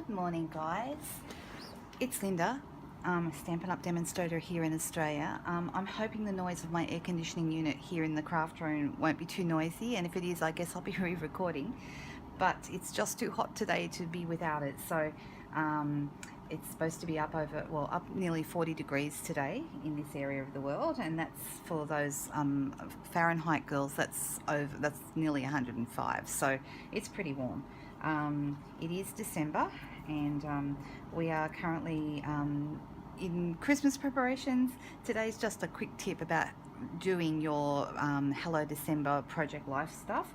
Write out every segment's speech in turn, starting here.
Good morning, guys. It's Linda, Stampin' Up demonstrator here in Australia. I'm hoping the noise of my air conditioning unit here in the craft room won't be too noisy, and if it is, I guess I'll be re-recording. But it's just too hot today to be without it, so it's supposed to be up nearly 40 degrees today in this area of the world, and that's for those Fahrenheit girls. That's nearly 105, so it's pretty warm. It is December, and we are currently in Christmas preparations. Today's just a quick tip about doing your Hello December Project Life stuff.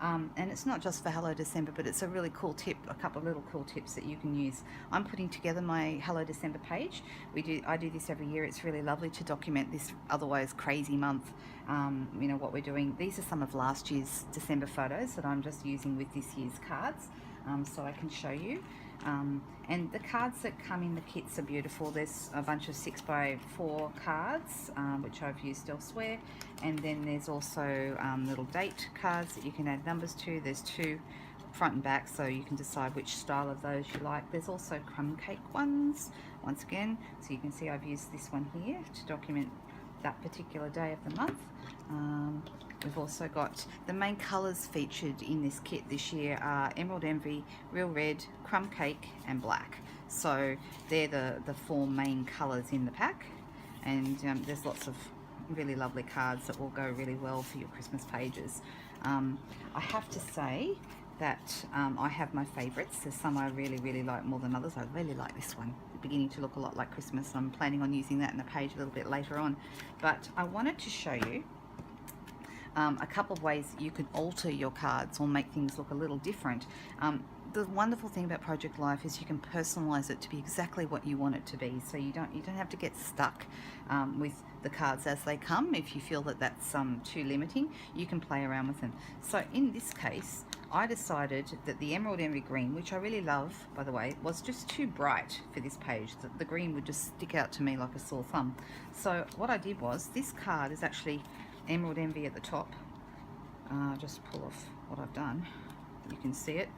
And it's not just for Hello December, but it's a really cool tip, a couple of little cool tips that you can use. I'm putting together my Hello December page. I do this every year. It's really lovely to document this otherwise crazy month, you know, what we're doing. These are some of last year's December photos that I'm just using with this year's cards, so I can show you. And the cards that come in the kits are beautiful. There's a bunch of 6x4 cards, which I've used elsewhere, and then there's also little date cards that you can add numbers to. There's two front and back, so you can decide which style of those you like. There's also crumb cake ones, once again, so you can see I've used this one here to document that particular day of the month. We've also got the main colours featured in this kit this year are Emerald Envy, Real Red, Crumb Cake and Black. So they're the four main colours in the pack, and there's lots of really lovely cards that will go really well for your Christmas pages. I have to say that I have my favourites. There's some I really like more than others. I really like this one. It's beginning to look a lot like Christmas. I'm planning on using that in the page a little bit later on. But I wanted to show you a couple of ways that you can alter your cards or make things look a little different. The wonderful thing about Project Life is you can personalize it to be exactly what you want it to be, so you don't have to get stuck with the cards as they come. If you feel that that's too limiting, you can play around with them. So in this case, I decided that the Emerald Envy green, which I really love, by the way, was just too bright for this page. The green would just stick out to me like a sore thumb. So what I did was, this card is actually Emerald Envy at the top. Just pull off what I've done. You can see it.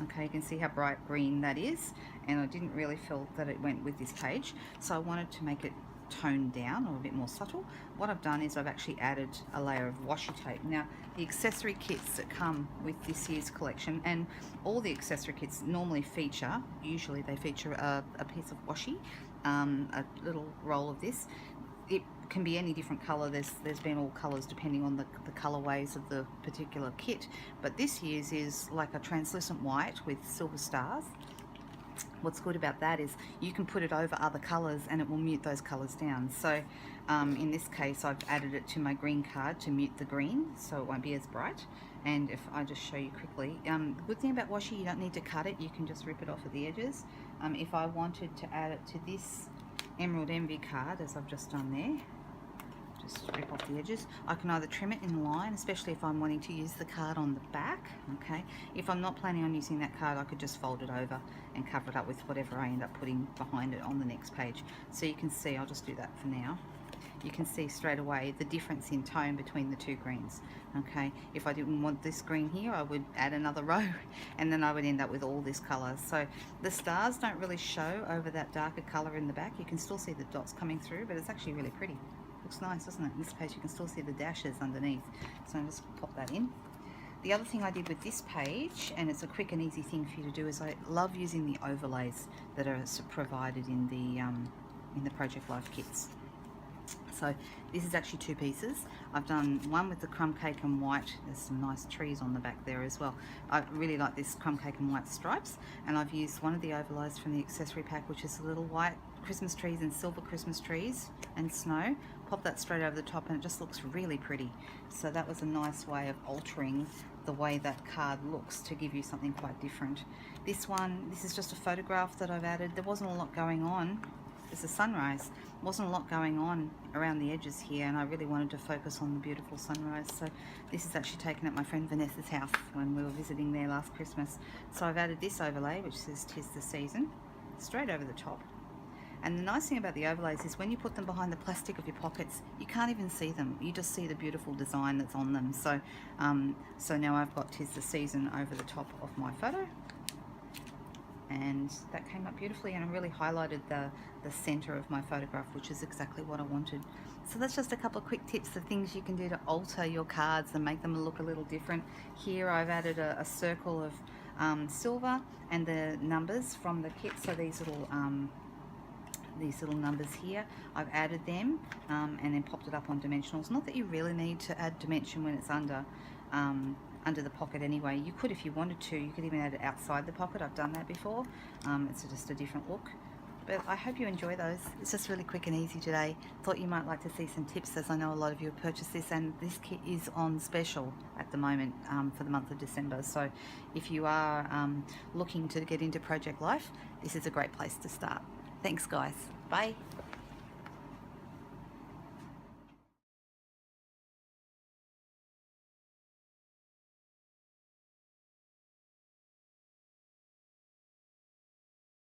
Okay, you can see how bright green that is, and I didn't really feel that it went with this page, so I wanted to make it toned down or a bit more subtle. What I've done is I've actually added a layer of washi tape. Now, the accessory kits that come with this year's collection, and all the accessory kits normally feature, usually they feature a piece of washi, a little roll of this. It can be any different color. There's been all colors depending on the colorways of the particular kit, but this year's is like a translucent white with silver stars. What's good about that is you can put it over other colors and it will mute those colors down. So in this case, I've added it to my green card to mute the green, so it won't be as bright. And if I just show you quickly, the good thing about washi, you don't need to cut it, you can just rip it off at the edges. If I wanted to add it to this Emerald Envy card, as I've just done there, just rip off the edges. I can either trim it in line, especially if I'm wanting to use the card on the back. Okay, if I'm not planning on using that card, I could just fold it over and cover it up with whatever I end up putting behind it on the next page. So you can see, I'll just do that for now. You can see straight away the difference in tone between the two greens. Okay, if I didn't want this green here, I would add another row, and then I would end up with all this color. So the stars don't really show over that darker color in the back. You can still see the dots coming through, but it's actually really pretty. Looks nice, doesn't it? In this page you can still see the dashes underneath. So I'll just pop that in. The other thing I did with this page, and it's a quick and easy thing for you to do, is I love using the overlays that are provided in the Project Life kits. So this is actually two pieces. I've done one with the crumb cake and white. There's some nice trees on the back there as well. I really like this crumb cake and white stripes, and I've used one of the overlays from the accessory pack, which is a little white Christmas trees and silver Christmas trees and snow. Pop that straight over the top and it just looks really pretty. So that was a nice way of altering the way that card looks to give you something quite different. This is just a photograph that I've added. There wasn't a lot going on. It's a sunrise. Wasn't a lot going on around the edges here, and I really wanted to focus on the beautiful sunrise. So this is actually taken at my friend Vanessa's house when we were visiting there last Christmas. So I've added this overlay, which says "'Tis the Season," straight over the top. And the nice thing about the overlays is when you put them behind the plastic of your pockets, you can't even see them. You just see the beautiful design that's on them. So, so now I've got "'Tis the Season" over the top of my photo. and that came up beautifully, and I really highlighted the center of my photograph, which is exactly what I wanted. So that's just a couple of quick tips of things you can do to alter your cards and make them look a little different. Here I've added a circle of silver and the numbers from the kit. So these little numbers here, I've added them and then popped it up on dimensionals. Not that you really need to add dimension when it's under the pocket anyway. You could if you wanted to. You could even add it outside the pocket. I've done that before. It's just a different look. But I hope you enjoy those. It's just really quick and easy today. Thought you might like to see some tips, as I know a lot of you have purchased this, and this kit is on special at the moment for the month of December. So if you are looking to get into project life, this is a great place to start. Thanks guys. Bye.